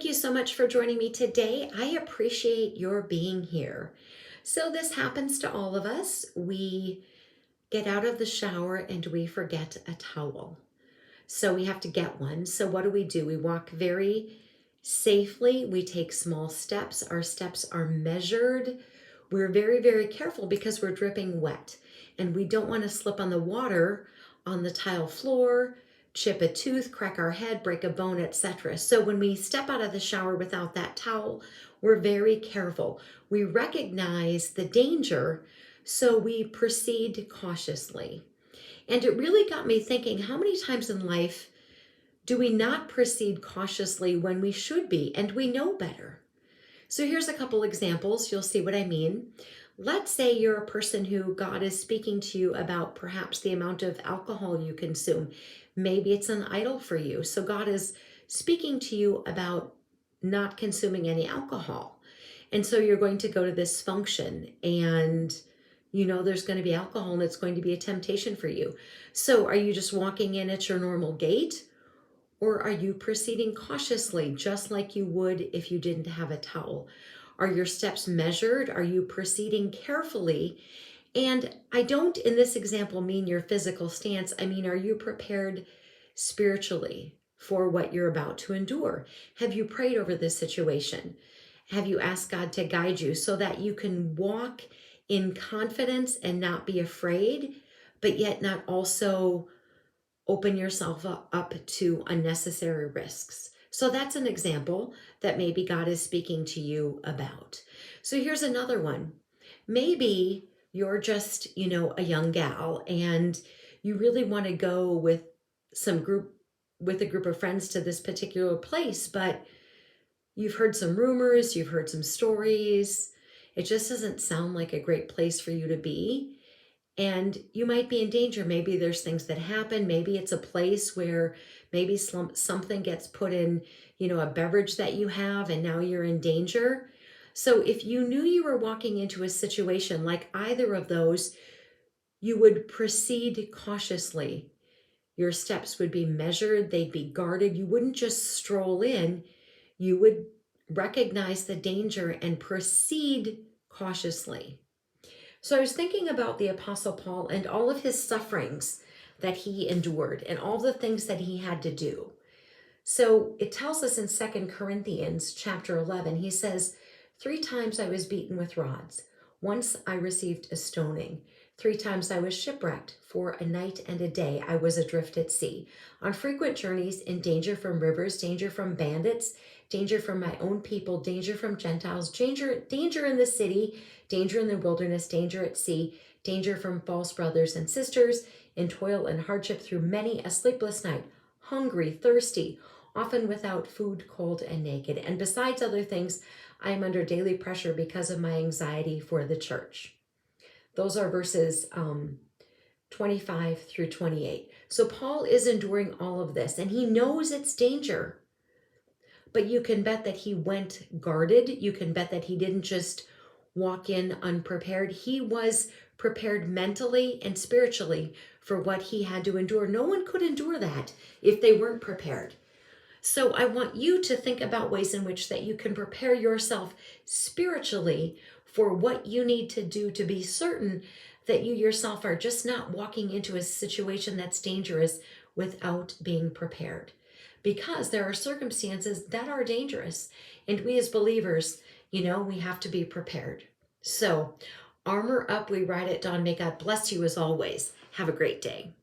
Thank you so much for joining me today. I appreciate your being here. So, this happens to all of us. We get out of the shower and we forget a towel. So, we have to get one. So, what do? We walk very safely. We take small steps. Our steps are measured. We're very, very careful because we're dripping wet and we don't want to slip on the water on the tile floor, chip a tooth, crack our head, break a bone, etc. So when we step out of the shower without that towel, we're very careful. We recognize the danger, so we proceed cautiously. And it really got me thinking, how many times in life do we not proceed cautiously when we should be and we know better? So here's a couple examples. You'll see what I mean. Let's say you're a person who God is speaking to you about perhaps the amount of alcohol you consume. Maybe it's an idol for you. So God is speaking to you about not consuming any alcohol. And so you're going to go to this function and you know there's going to be alcohol and it's going to be a temptation for you. So are you just walking in at your normal gate? Or are you proceeding cautiously, just like you would if you didn't have a towel? Are your steps measured? Are you proceeding carefully? And I don't, in this example, mean your physical stance. I mean, are you prepared spiritually for what you're about to endure? Have you prayed over this situation? Have you asked God to guide you so that you can walk in confidence and not be afraid, but yet not also open yourself up to unnecessary risks? So that's an example that maybe God is speaking to you about. So here's another one. Maybe you're just, a young gal and you really want to go with a group of friends to this particular place, but you've heard some rumors, you've heard some stories. It just doesn't sound like a great place for you to be. And you might be in danger. Maybe there's things that happen. Maybe it's a place where maybe something gets put in, a beverage that you have, and now you're in danger. So if you knew you were walking into a situation like either of those, you would proceed cautiously. Your steps would be measured, they'd be guarded. You wouldn't just stroll in. You would recognize the danger and proceed cautiously. So I was thinking about the Apostle Paul and all of his sufferings that he endured and all the things that he had to do. So it tells us in 2 Corinthians chapter 11, he says, 3 times I was beaten with rods. Once I received a stoning. 3 times I was shipwrecked. For a night and a day I was adrift at sea. On frequent journeys, in danger from rivers, danger from bandits, danger from my own people, danger from Gentiles, danger in the city, danger in the wilderness, danger at sea, danger from false brothers and sisters, in toil and hardship through many a sleepless night, hungry, thirsty, often without food, cold, and naked. And besides other things, I am under daily pressure because of my anxiety for the church. Those are verses 25 through 28. So Paul is enduring all of this, and he knows it's danger. But you can bet that he went guarded. You can bet that he didn't just walk in unprepared. He was prepared mentally and spiritually for what he had to endure. No one could endure that if they weren't prepared. So I want you to think about ways in which that you can prepare yourself spiritually for what you need to do to be certain that you yourself are just not walking into a situation that's dangerous without being prepared. Because there are circumstances that are dangerous, and we as believers, we have to be prepared. So armor up, we ride at dawn. May God bless you as always. Have a great day.